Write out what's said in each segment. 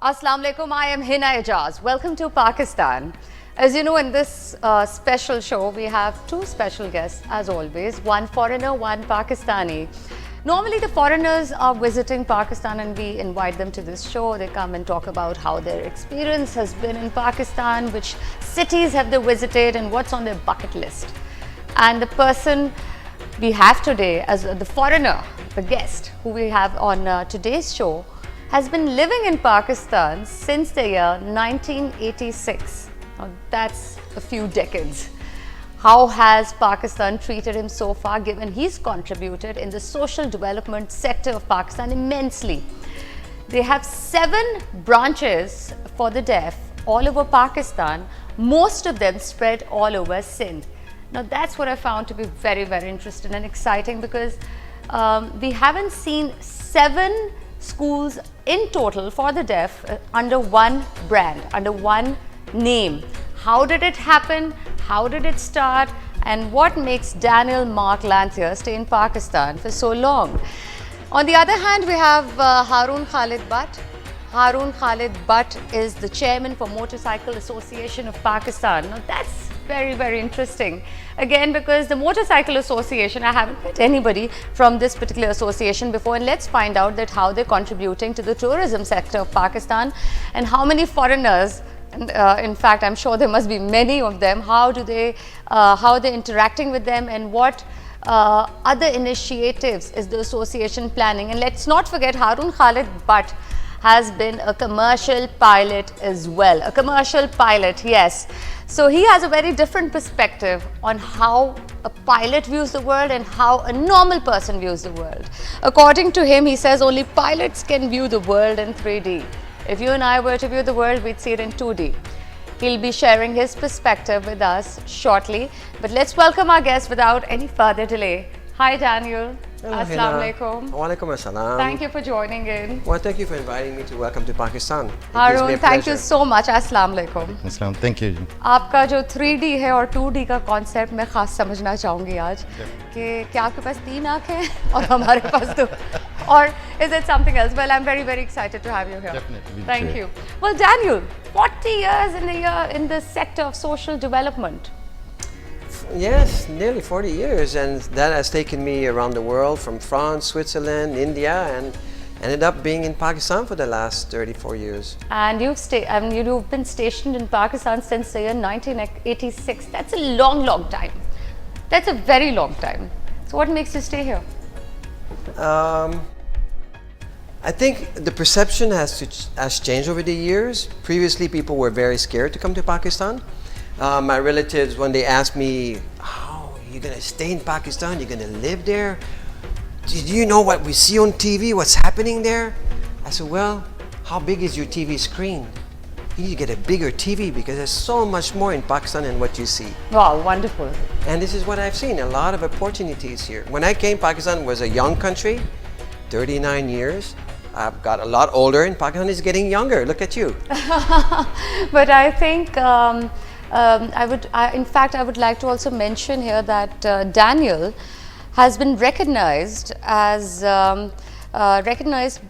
Assalamu alaikum, I am Hina Ijaz. Welcome to Pakistan. As you know, in this special show, we have two special guests as always, one foreigner, one Pakistani. Normally the foreigners are visiting Pakistan and we invite them to this show. They come and talk about how their experience has been in Pakistan, which cities have they visited and what's on their bucket list. And the person we have today as the foreigner, the guest who we have on today's show, has been living in Pakistan since the year 1986. Now that's a few decades. How has Pakistan treated him so far, given he's contributed in the social development sector of Pakistan immensely? They have 7 branches for the deaf all over Pakistan, most of them spread all over Sindh. Now that's what I found to be very, very interesting and exciting, because we haven't seen 7 schools in total for the deaf under one brand, under one name. How did it happen? How did it start? And what makes Daniel Mark Lanthier stay in Pakistan for so long? On the other hand, we have Haroon Khalid Butt. Haroon Khalid Butt is the chairman for Motorcycle Association of Pakistan. Now that's very, very interesting. Again, because the Motorcycle Association, I haven't met anybody from this particular association before, and let's find out that how they're contributing to the tourism sector of Pakistan and how many foreigners, and in fact, I'm sure there must be many of them, how they're interacting with them, and what other initiatives is the association planning. And let's not forget, Haroon Khalid Butt has been a commercial pilot as well. A commercial pilot, yes. So he has a very different perspective on how a pilot views the world and how a normal person views the world. According to him, he says only pilots can view the world in 3D. If you and I were to view the world, we'd see it in 2D. He'll be sharing his perspective with us shortly. But let's welcome our guest without any further delay. Hi, Daniel. Assalamu alaikum. Wa alaikum assalam. Thank you for joining in. Well, thank you for inviting me to welcome to Pakistan. Haroon, thank you so much. Assalamu alaikum. अस्सलाम, thank you. आपका जो 3D है और 2D का concept मैं खास समझना चाहूँगी आज कि क्या आपके पास 3 आँख हैं और हमारे पास 2, or is it something else? Well, I'm very, very excited to have you here. Definitely. Thank you. Well, Daniel, 40 years in the sector of social development. Yes, nearly 40 years, and that has taken me around the world, from France, Switzerland, India, and ended up being in Pakistan for the last 34 years. And you've been stationed in Pakistan since the year 1986. That's a long, long time. That's a very long time. So what makes you stay here? I think the perception has changed over the years. Previously, people were very scared to come to Pakistan. My relatives, when they asked me, "How you're gonna stay in Pakistan? You're gonna live there? Do you know what we see on TV? What's happening there?" I said, "Well, how big is your TV screen? You need to get a bigger TV because there's so much more in Pakistan than what you see." Wow, wonderful. And this is what I've seen, a lot of opportunities here. When I came, Pakistan was a young country, 39 years. I've got a lot older, and Pakistan is getting younger. Look at you. But I think, in fact, I would like to also mention here that Daniel has been recognized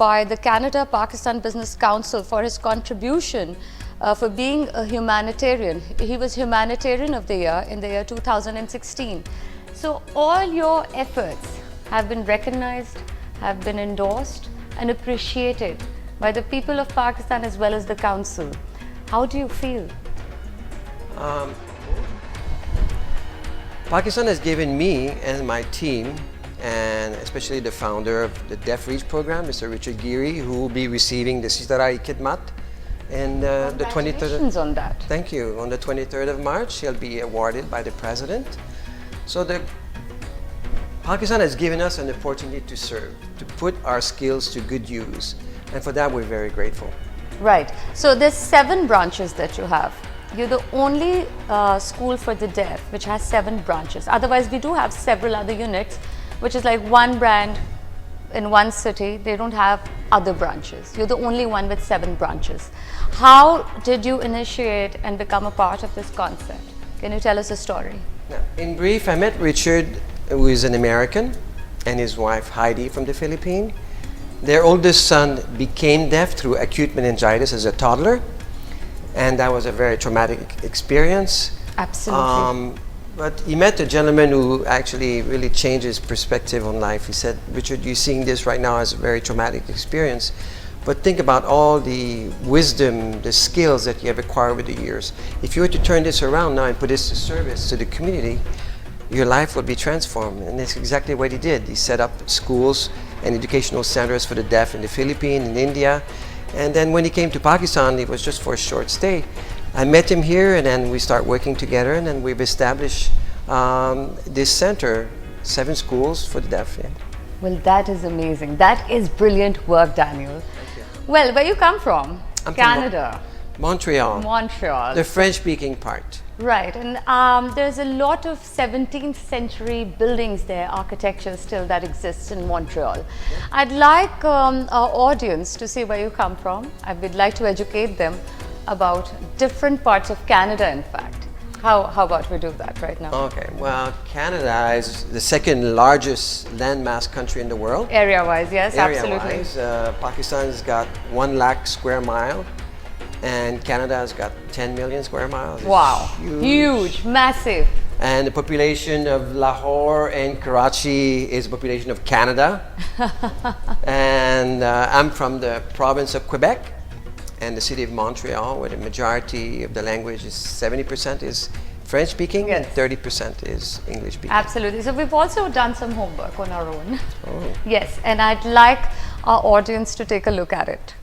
by the Canada-Pakistan Business Council for his contribution for being a humanitarian. He was Humanitarian of the Year in the year 2016. So all your efforts have been recognized, have been endorsed and appreciated by the people of Pakistan as well as the council. How do you feel? Pakistan has given me and my team, and especially the founder of the Deaf Reach program, Mr. Richard Geary, who will be receiving the Sitarai Khidmat, and the 23rd. On that. Thank you. On the 23rd of March, he'll be awarded by the president. So Pakistan has given us an opportunity to serve, to put our skills to good use, and for that we're very grateful. Right. So there's 7 branches that you have. You're the only school for the deaf which has 7 branches. Otherwise, we do have several other units, which is like one brand in one city. They don't have other branches. You're the only one with 7 branches. How did you initiate and become a part of this concept? Can you tell us a story? Now, in brief, I met Richard, who is an American, and his wife Heidi from the Philippines. Their oldest son became deaf through acute meningitis as a toddler, and that was a very traumatic experience. Absolutely. But he met a gentleman who actually really changed his perspective on life. He said, Richard, you're seeing this right now as a very traumatic experience, but think about all the wisdom, the skills that you have acquired with the years. If you were to turn this around now and put this to service to the community, your life would be transformed. And that's exactly what he did. He set up schools and educational centers for the deaf in the Philippines, in India. And then when he came to Pakistan, it was just for a short stay. I met him here, and then we start working together, and then we've established this center, 7 schools for the deaf. Yeah. Well, that is amazing. That is brilliant work, Daniel. Well, where you come from? I'm from Canada. Montreal. Montreal. The French-speaking part. Right, and there's a lot of 17th century buildings there, architecture still that exists in Montreal. I'd like our audience to see where you come from. I would like to educate them about different parts of Canada, in fact. How about we do that right now? Okay, well, Canada is the second largest landmass country in the world. Area-wise, yes, absolutely. Area-wise, Pakistan's got 1 lakh square mile, and Canada has got 10 million square miles. It's Wow, huge, massive. And the population of Lahore and Karachi is the population of Canada. And I'm from the province of Quebec and the city of Montreal, where the majority of the language is 70% is French speaking, Yes. and 30% is English speaking. Absolutely. So we've also done some homework on our own. Oh. Yes, and I'd like our audience to take a look at it.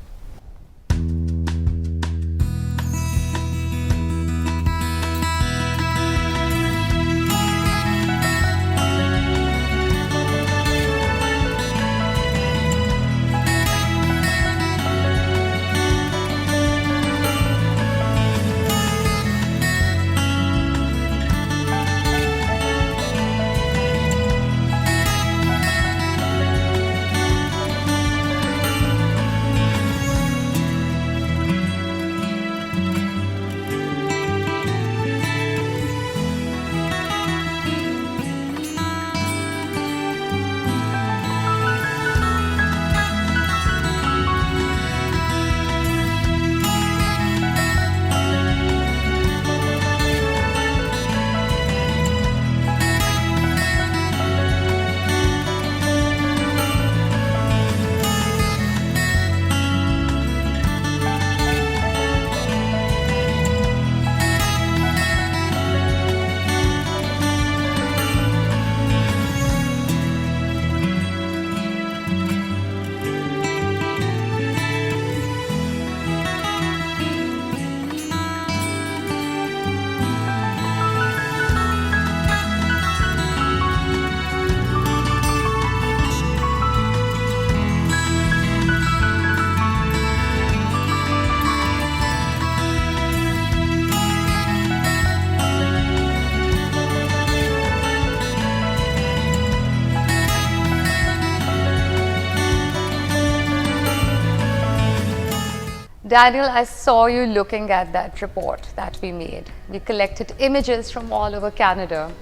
Daniel, I saw you looking at that report that we made. We collected images from all over Canada.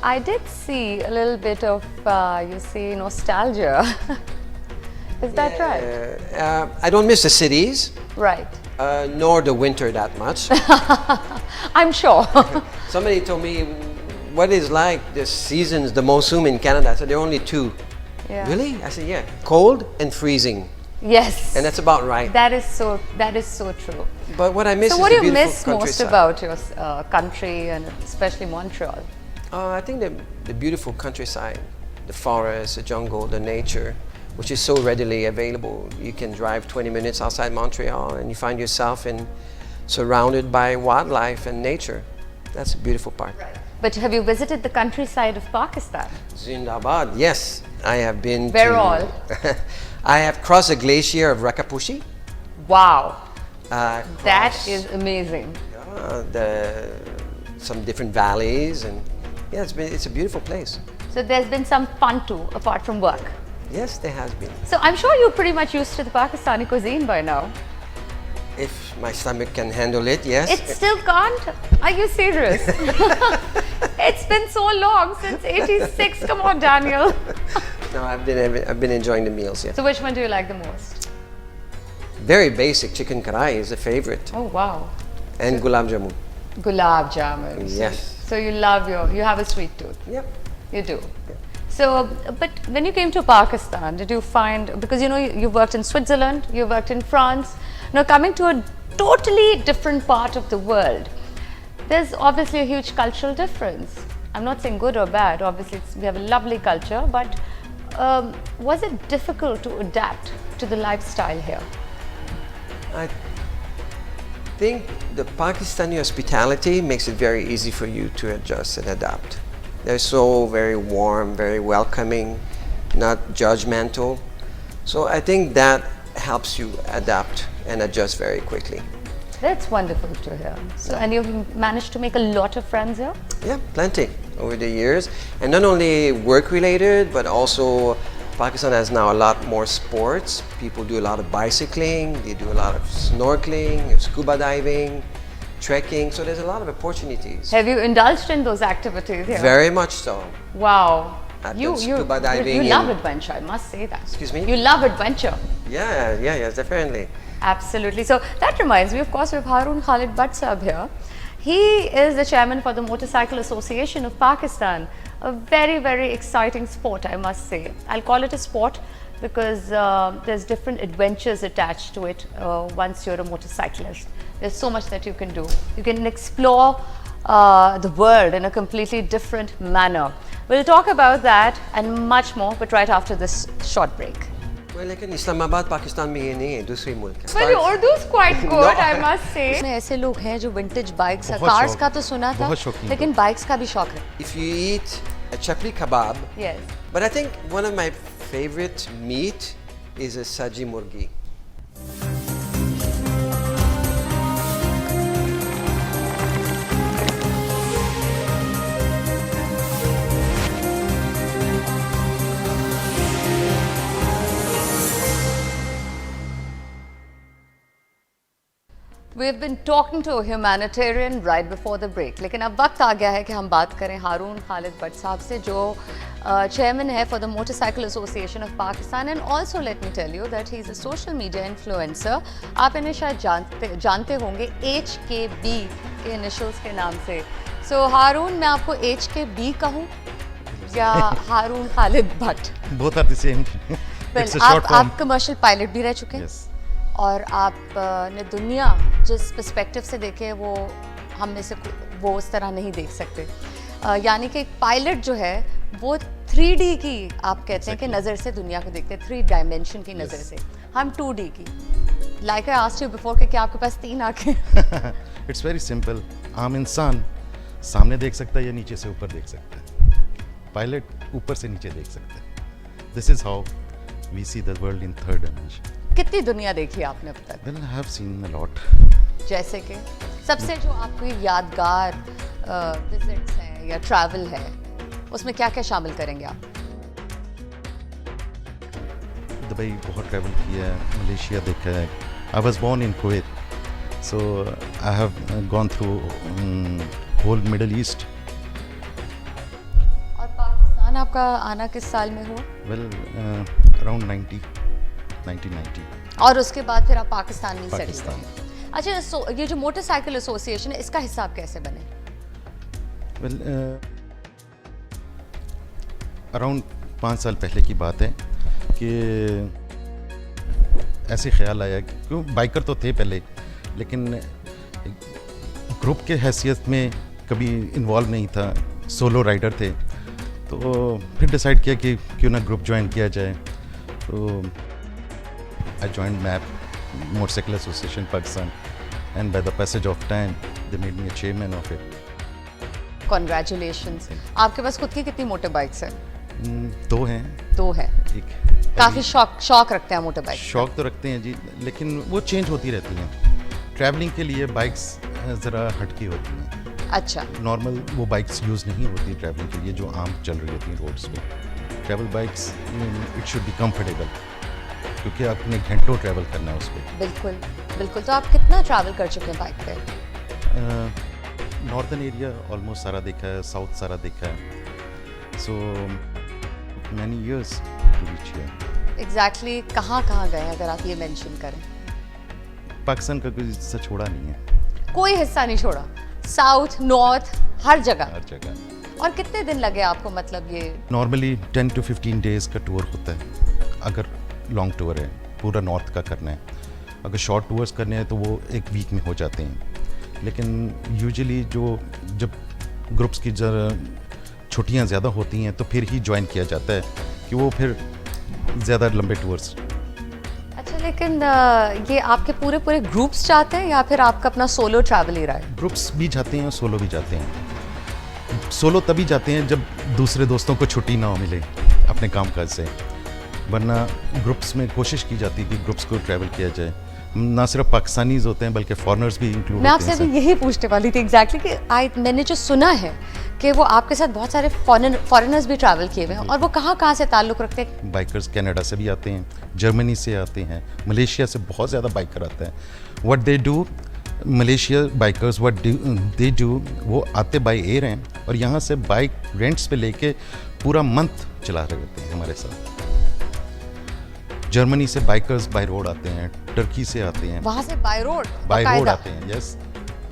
I did see a little bit of, nostalgia. Is that right? I don't miss the cities, Right. nor the winter that much. I'm sure. Somebody told me, what is like the seasons, the monsoon in Canada? I said, there are only 2. Yeah. Really? I said, yeah. Cold and freezing. Yes. And that's about right. That is so true. But what I miss So is what the do you beautiful miss most countryside. about your country and especially Montreal? I think the beautiful countryside, the forest, the jungle, the nature, which is so readily available. You can drive 20 minutes outside Montreal and you find yourself surrounded by wildlife and nature. That's a beautiful part. But have you visited the countryside of Pakistan? Zindabad, yes. I have been Where to... all? I have crossed the glacier of Rakapushi. Wow, that crossed, is amazing. some different valleys, and yeah, it's a beautiful place. So there's been some fun too, apart from work. Yes, there has been. So I'm sure you're pretty much used to the Pakistani cuisine by now. If my stomach can handle it, yes. It still can't? Are you serious? It's been so long, since '86. Come on, Daniel. No, I've been enjoying the meals. Yeah. So which one do you like the most? Very basic chicken karai is a favorite, Oh wow, and gulab jamun. gulab jamun. Yes. So you have a sweet tooth. Yep. You do. So, but when you came to Pakistan, did you find, because you know you worked in Switzerland, you worked in France, now coming to a totally different part of the world, there's obviously a huge cultural difference. I'm not saying good or bad, obviously we have a lovely culture, but was it difficult to adapt to the lifestyle here? I think the Pakistani hospitality makes it very easy for you to adjust and adapt. They're so very warm, very welcoming, not judgmental. So I think that helps you adapt and adjust very quickly. That's wonderful to hear. So, and you've managed to make a lot of friends here? Yeah, plenty over the years. And not only work related, but also Pakistan has now a lot more sports. People do a lot of bicycling, they do a lot of snorkeling, scuba diving, trekking. So there's a lot of opportunities. Have you indulged in those activities here? Very much so. Wow. I've You done scuba diving you love in- adventure, I must say that. Excuse me? You love adventure. Yeah, definitely. Absolutely. So that reminds me, of course, we have Haroon Khalid Bhatt Sahab here. He is the chairman for the Motorcycle Association of Pakistan. A very, very exciting sport, I must say. I'll call it a sport because there's different adventures attached to it once you're a motorcyclist. There's so much that you can do. You can explore the world in a completely different manner. We'll talk about that and much more, but right after this short break. Well, लेकिन इस्लामाबाद पाकिस्तान में ये नहीं है, दूसरी मुल्क है. Well, your Urdu is quite good, No. I must say. ऐसे लोग हैं जो विंटेज बाइक्स, बहुत कार्स शौक- का तो सुना था, बहुत शौकीन लेकिन बाइक्स का भी शौक है. If you eat a chapli kebab, Yes. but I think one of my favorite meat is a saji murgi. We've been talking to a humanitarian right before the break. लेकिन अब वक्त आ गया है कि हम बात करें हारून खालिद भट्ट साहब से जो चेयरमैन है for the Motorcycle Association of Pakistan, and also let me tell you that he is a social media influencer. आप इन्हें शायद जानते होंगे HKB के इनिशियल्स के नाम से. So हारून, मैं आपको HKB कहूँ या Haroon Khalid Bhatt? Both are the same. Well, It's a short form. आप कमर्शियल पायलट भी रह चुके हैं. Yes. और आपने दुनिया जिस पर्सपेक्टिव से देखे वो हम में से वो उस तरह नहीं देख सकते. यानी कि एक पायलट जो है वो 3D की आप कहते हैं कि नज़र से दुनिया को देखते हैं, 3 डायमेंशन की नज़र से. हम 2D की. Like I asked you before कि क्या आपके पास 3 आंखें? It's very simple. आम इंसान सामने देख सकता है या नीचे से ऊपर देख सकता है. पायलट ऊपर से नीचे देख सकता है. This is how we see the world in third dimension. कितनी दुनिया देखी आपने अब तक? Well, I have seen a lot. जैसे कि सबसे जो आपकी यादगार विजिट्स हैं या ट्रैवल है, उसमें क्या क्या शामिल करेंगे आप? दुबई बहुत ट्रैवल किया है, मलेशिया देखा है. I was born in Kuwait, so I have gone through whole Middle East. और पाकिस्तान आपका आना किस साल में हुआ? Well, around 1990. और उसके बाद फिर आप पाकिस्तान में सेटल पाकिस्तान. हुए. अच्छा, ये जो मोटरसाइकिल एसोसिएशन है, इसका हिसाब कैसे बने? Well, अराउंड 5 साल पहले की बात है कि ऐसे ख्याल आया कि क्यों बाइकर तो थे पहले, लेकिन ग्रुप के हैसियत में कभी इन्वॉल्व नहीं था, सोलो राइडर थे. तो फिर डिसाइड किया कि क्यों ना ग्रुप ज्वाइन किया जाए. तो I joined MAP, Motorcycle Association Pakistan, and by the passage of time, they made me a chairman of it. Congratulations. आपके पास खुद की कितनी मोटर बाइक्स हैं? 2 हैं. 2 है. एक काफी शौक रखते हैं मोटर बाइक. शौक तो रखते हैं जी, लेकिन वो चेंज होती रहती हैं. ट्रैवलिंग के लिए बाइक्स ज़रा हटकी होती हैं. अच्छा. नॉर्मल वो बाइक्स यूज़ नहीं होती ट्रैवलिंग के लिए जो आम चल रही होती हैं रोड्स पे. Travel bikes it should be comfortable, क्योंकि आपने घंटों ट्रैवल करना है उस पर. बिल्कुल बिल्कुल. तो आप कितना ट्रैवल कर चुके हैं बाइक पे? नॉर्थन एरिया ऑलमोस्ट सारा देखा है, साउथ सारा देखा है. So many years to reach here. Exactly कहाँ कहाँ गए अगर आप ये मेंशन करें? पाकिस्तान का कोई हिस्सा छोड़ा नहीं है, कोई हिस्सा नहीं छोड़ा, साउथ नॉर्थ हर जगह। हर जगह। और कितने दिन लगे आपको, मतलब ये? नॉर्मली 10 to 15 डेज़ का टूर होता है अगर लॉन्ग टूर है, पूरा नॉर्थ का करना है। अगर शॉर्ट टूर्स करने हैं तो वो एक वीक में हो जाते हैं, लेकिन यूजुअली जब ग्रुप्स की छुट्टियां ज़्यादा होती हैं तो फिर ही ज्वाइन किया जाता है कि वो फिर ज़्यादा लंबे टूर्स। अच्छा, लेकिन ये आपके पूरे पूरे ग्रुप्स जाते हैं या फिर आपका अपना सोलो ट्रैवल ही रहा है? ग्रुप्स भी जाते हैं, सोलो भी जाते हैं। सोलो तभी जाते हैं जब दूसरे दोस्तों को छुट्टी ना मिले अपने कामकाज से, वरना ग्रुप्स में कोशिश की जाती है कि ग्रुप्स को ट्रैवल किया जाए। ना सिर्फ पाकिस्तानीज होते हैं बल्कि फॉरेनर्स भी इंक्लूड मैं होते आपसे हैं। अभी यही पूछने वाली थी एग्जैक्टली कि मैंने जो सुना है कि वो आपके साथ बहुत सारे फॉरेनर्स भी ट्रैवल किए हुए हैं, और वो कहाँ कहाँ से ताल्लुक़ रखते हैं? बाइकर्स कनाडा से भी आते हैं, जर्मनी से आते हैं, मलेशिया से बहुत ज़्यादा बाइकर आते हैं। What they do, Malaysia bikers what they do, वो आते बाय एयर हैं और यहाँ से बाइक रेंट्स पे लेके पूरा मंथ चला रहे होते हैं हमारे साथ। जर्मनी से बाइकर्स बाय रोड आते हैं, टर्की से आते हैं, वहाँ से बाय रोड आते हैं। यस,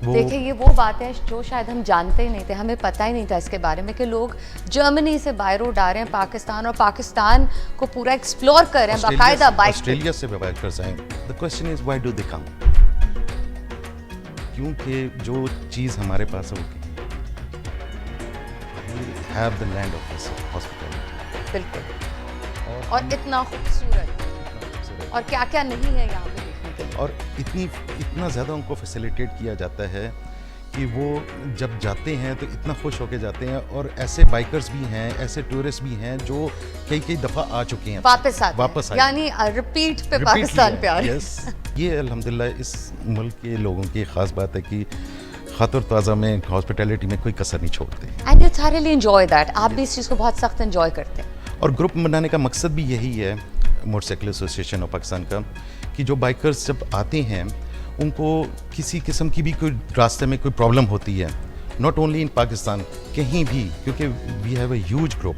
देखिए ये वो बात है जो शायद हम जानते ही नहीं थे, हमें पता ही नहीं था इसके बारे में कि लोग जर्मनी से बाय रोड आ रहे हैं पाकिस्तान, और पाकिस्तान को पूरा एक्सप्लोर कर रहे हैं बाकायदा बाइक। ऑस्ट्रेलिया से बाइकर्स आए। The question is why do they come? क्योंकि जो चीज़ हमारे पास है वो have the land of this hospitality. बिल्कुल, और इतना खूबसूरत, और क्या क्या नहीं है यहाँ पे देखने के लिए। और इतना ज़्यादा उनको फैसिलिटेट किया जाता है कि वो जब जाते हैं तो इतना खुश होके जाते हैं। और ऐसे बाइकर्स भी हैं, ऐसे टूरिस्ट भी हैं जो कई दफ़ा आ चुके हैं, वापस आए, यानी रिपीट पे पाकिस्तान पे आ रहे हैं। यस, ये अल्हम्दुलिल्लाह इस मुल्क के लोगों की ख़ास बात है कि खातर ताज़ा में हॉस्पिटैलिटी में कोई कसर नहीं छोड़ते। And you thoroughly enjoy that, आप भी इस चीज़ को बहुत सख्त एंजॉय करते हैं। और ग्रुप बनाने का मकसद भी यही है मोटरसाइकिल एसोसिएशन ऑफ पाकिस्तान का, कि जो बाइकर्स जब आते हैं उनको किसी किस्म की भी कोई रास्ते में कोई प्रॉब्लम होती है, नॉट ओनली इन पाकिस्तान, कहीं भी, क्योंकि we have a huge group,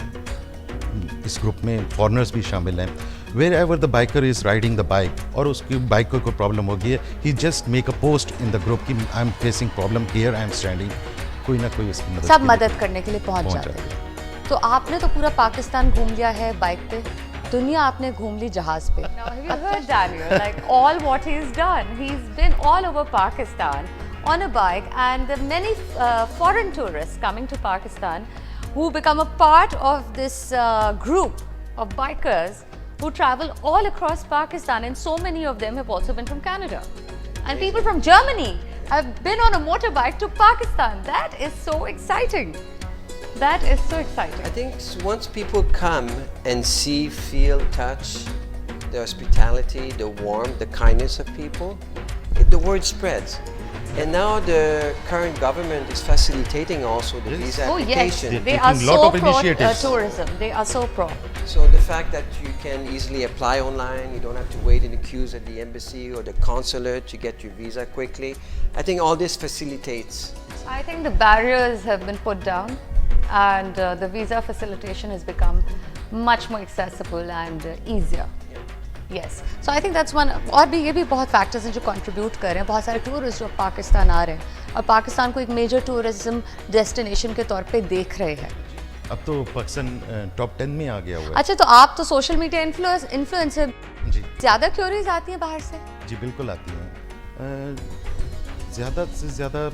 इस ग्रुप में फॉरेनर्स भी शामिल हैं। Wherever the biker is riding the bike और उसकी बाइक को कोई प्रॉब्लम हो गई है, he just make a post in the group कि I am facing problem here, I am standing, कोई ना कोई उसकी सब मदद करने के लिए पहुंच जाते हैं। तो आपने तो पूरा पाकिस्तान घूम लिया है बाइक पे, दुनिया आपने घूम ली जहाज पे। Now, have you heard Daniel? Like all what he's done, he's been all over Pakistan on a bike, and there are many foreign tourists coming to Pakistan who become a part of this group of bikers who travel all across Pakistan, and so many of them have also been from Canada, and people from Germany have been on a motorbike to Pakistan. That is so exciting. That is so exciting. I think once people come and see, feel, touch the hospitality, the warmth, the kindness of people, the word spreads. And now the current government is facilitating also the visa Oh yes, application. they are lot so of pro initiatives. tourism. They are so pro. So the fact that you can easily apply online, you don't have to wait in the queues at the embassy or the consulate to get your visa quickly. I think all this facilitates. I think the barriers have been put down, and the visa facilitation has become much more accessible and easier. Yes, so I think that's one. और भी ये भी बहुत factors हैं जो contribute कर रहे हैं। बहुत सारे टूरिस्ट जो पाकिस्तान आ रहे हैं और पाकिस्तान को एक मेजर टूरिज्म डेस्टिनेशन के तौर पे देख रहे हैं। अब तो पाकिस्तान टॉप 10 में आ गया हुआ है। अच्छा, तो आप तो सोशल मीडिया इन्फ्लुएंसर, जी ज़्यादा क्यूरीज आती हैं बाहर से? जी बिल्कुल आती हैं। ज़्यादा से ज़्यादा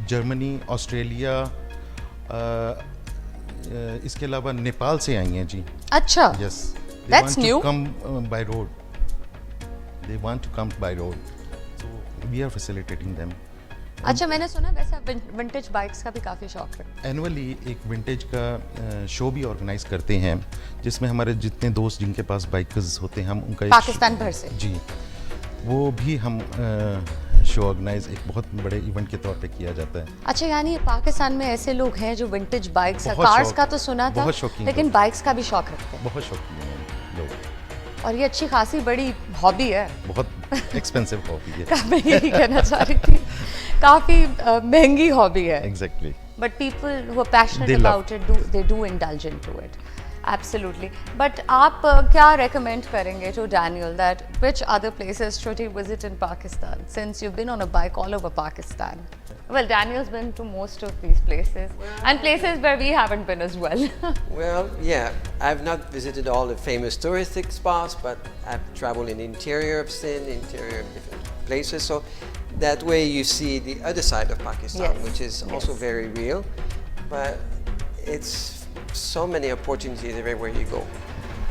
जर्मनी, ऑस्ट्रेलिया, इसके अलावा नेपाल से आई हैं जी। अच्छा, yes, That's new. Come by road, they want to come by road, so we are facilitating them. अच्छा, मैंने सुना वैसे आप विंटेज बाइक्स का भी काफ़ी शौक रखते हैं। एनुअली एक विंटेज का शो भी ऑर्गेनाइज करते हैं, जिसमें हमारे जितने दोस्त जिनके पास बाइकर्स होते हैं, हम उनका पाकिस्तान भर से जी, वो भी हम शो ऑर्गेनाइज एक बहुत बड़े इवेंट के तौर पे किया जाता है। अच्छा, यानी पाकिस्तान में ऐसे लोग हैं जो विंटेज बाइक्स, बहुत कार्स शौक- का तो सुना था, बहुत शौकीन लेकिन लोग। बाइक्स का भी शौक रखते हैं, बहुत शौकीन हैं लोग, और ये अच्छी खासी बड़ी हॉबी है। बहुत एक्सपेंसिव हॉबी है। मैं यही कहना चाह रही थी, काफ़ी महंगी हॉबी है। Exactly. But people who are passionate They love about it, they do indulge into it. Absolutely. But आप क्या recommend करेंगे to Daniel that which other places should he visit in Pakistan since you've been on a bike all over Pakistan? Well, Daniel's been to most of these places and places where we haven't been as well. Well, yeah, I've not visited all the famous touristic spots, but I've traveled in the interior of Sindh, interior of different places. So that way you see the other side of Pakistan, Yes, which is also yes. very real. But it's so many opportunities everywhere you go.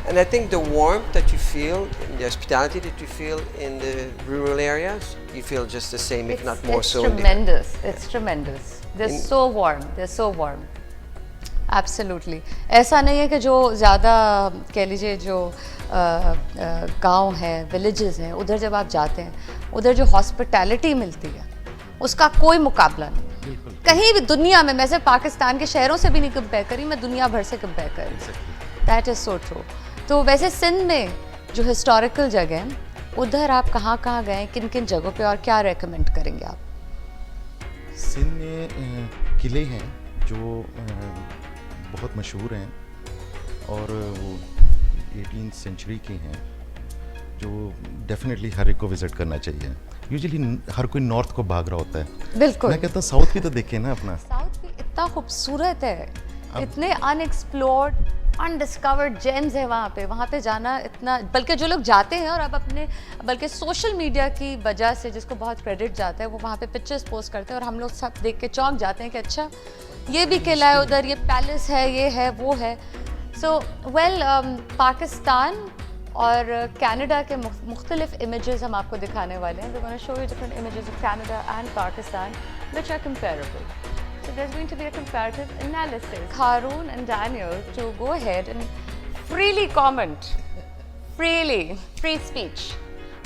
And I think the warmth that you feel, the hospitality that you feel in the rural areas, you feel just the same, if not more it's so. in the- tremendous. It's tremendous. They're In- so warm. They're so warm. Absolutely. ऐसा नहीं है कि जो ज़्यादा कह लीजिए जो गांव है, विलेजेस हैं, उधर जब आप जाते हैं, उधर जो हॉस्पिटैलिटी मिलती है, उसका कोई मुकाबला नहीं। कहीं भी दुनिया में, मैं सिर्फ पाकिस्तान के शहरों से भी नहीं कंपेयर करी, मैं दुनिया भर से कंपेयर कर रही हूँ। That is so true. तो वैसे सिंध में जो हिस्टोरिकल जगह हैं, उधर आप कहाँ गए, किन किन जगहों पे और क्या रेकमेंड करेंगे आप? सिंध में किले हैं जो बहुत मशहूर हैं और वो 18th सेंचुरी के हैं, जो डेफिनेटली हर एक को विज़िट करना चाहिए। यूजुअली हर कोई नॉर्थ को भाग रहा होता है। बिल्कुल। मैं कहता हूँ साउथ भी तो देखें ना अपना। साउथ भी इतना खूबसूरत है, इतने अनएक्सप्लोर्ड अनडिस्कवर्ड जेम्स है वहाँ पे जाना इतना, बल्कि जो लोग जाते हैं और अब अपने बल्कि सोशल मीडिया की वजह से जिसको बहुत क्रेडिट जाता है, वो वहाँ पे पिक्चर्स पोस्ट करते हैं और हम लोग सब देख के चौंक जाते हैं कि अच्छा ये भी किला है उधर, ये पैलेस है, ये है, वो है। सो वेल, पाकिस्तान और कनाडा के मुख्तलिफ इमेजेस हम आपको दिखाने वाले हैं। We're going to show you different images of Canada and Pakistan which are comparable. So there's going to be a comparative analysis. Haroon and Daniel to go ahead and freely comment, freely, free speech.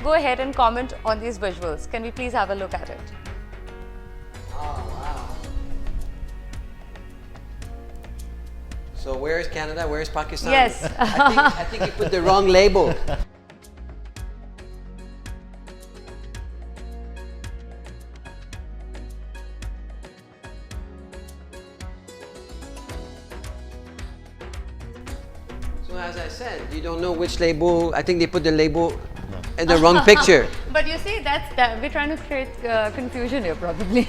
Go ahead and comment on these visuals. Can we please have a look at it? So where is Canada? Where is Pakistan? Yes. I think you put the wrong label. So as I said, you don't know which label. I think they put the label in the wrong picture. But you see, we're trying to create confusion here probably.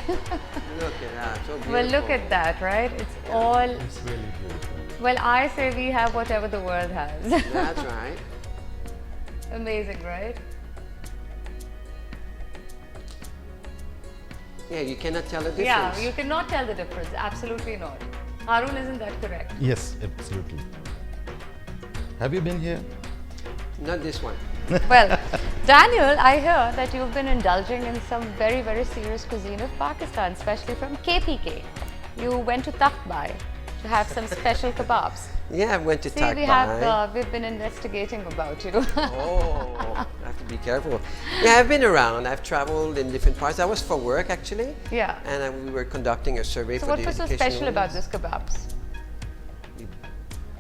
Look at that. So beautiful. Well, look at that, right? It's all, It's really beautiful. well, I say we have whatever the world has. That's right. Amazing, right? Yeah, you cannot tell the difference. Yeah, you cannot tell the difference. Absolutely not. Haroon, isn't that correct? Yes, absolutely. Have you been here? Not this one. Well, Daniel, I hear that you've been indulging in some very, very serious cuisine of Pakistan, especially from KPK. You went to Takhbai to have some special kebabs. Yeah, I went to See, Takhbai. we've been investigating about you. Oh, I have to be careful. Yeah, I've been around. I've traveled in different parts. That was for work actually. Yeah. And we were conducting a survey So for what the was so educational special about units. this kebabs?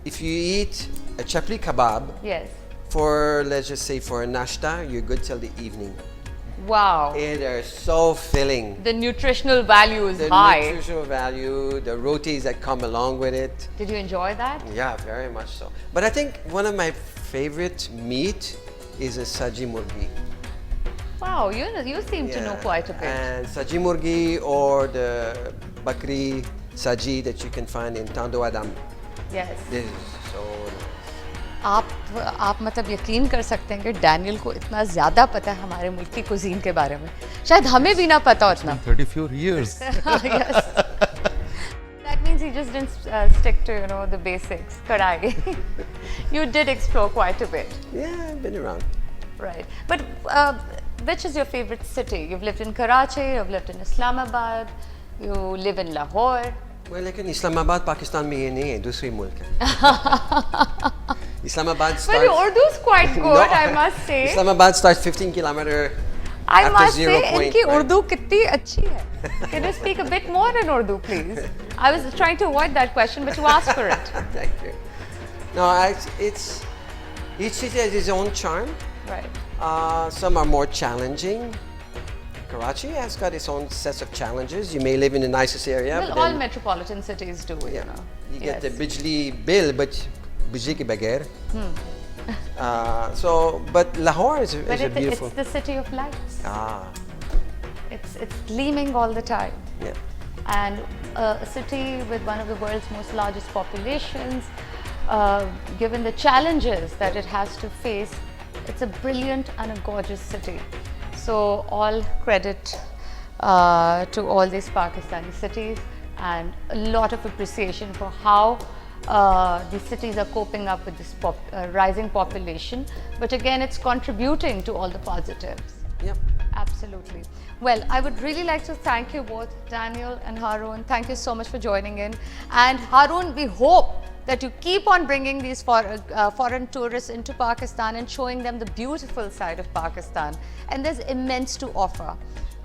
If you eat a chapli kebab Yes. for, let's just say, for a nashta, you're good till the evening. Wow. They are so filling. The nutritional value is The high. nutritional value, the rotis that come along with it. Did you enjoy that? Yeah, very much so. But I think one of my favorite meat is a saji murgi. Wow, you seem to know quite a bit. And saji murgi or the bakri saji that you can find in Tando Adam. Yes. This is so nice. आप मतलब यकीन कर सकते हैं कि Daniel को इतना ज़्यादा पता है हमारे मुल्क की कुजीन के बारे में, शायद हमें भी ना पता उतना। 34 years. Yes. That means he just didn't stick to the basics. Kadai. You did explore quite a bit, Yeah, I've been around. right? But which is your favorite city? You've lived in Karachi, you've lived in Islamabad, you live in Lahore. Well, लेकिन इस्लामाबाद पाकिस्तान में ये नहीं है, दूसरी मुल्क है. Islamabad starts. Well, your Urdu is quite good, I must say. Islamabad starts 15 kilometer I after must 0 say, point. इनकी right? Urdu कितनी अच्छी है. Can you speak a bit more in Urdu, please? I was trying to avoid that question, but you asked for it. Thank you. No, it's each city has its own charm. Right. Some are more challenging. Karachi has got its own sets of challenges. You may live in the nicest area. Well, but all then, metropolitan cities do, yeah, you know. you get Yes. the Bijli bill, but बिजली के बगैर. So, but Lahore is But a beautiful. it's the city of lights. Ah, It's gleaming all the time. yeah. And a city with one of the world's most largest populations, given the challenges that it has to face, it's a brilliant and a gorgeous city. So all credit to all these Pakistani cities, and a lot of appreciation for how these cities are coping up with this rising population. But again, it's contributing to all the positives. Yep. Absolutely. Well, I would really like to thank you both, Daniel and Haroon. Thank you so much for joining in. And Haroon, we hope that you keep on bringing these foreign tourists into Pakistan and showing them the beautiful side of Pakistan. And there's immense to offer.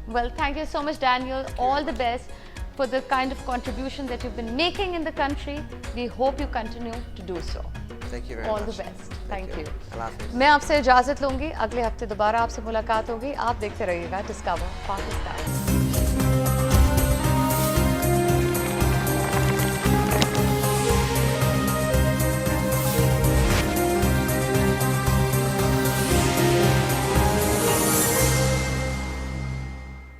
Well, thank you so much, Daniel. All the best for the kind of contribution that you've been making in the country. We hope you continue to do so. Thank you very All much. the best. Thank you. Allah Hafiz. मैं आपसे इजाज़त लूँगी. अगले हफ्ते दोबारा आपसे मुलाकात होगी. आप देखते रहिएगा डिस्कवर पाकिस्तान.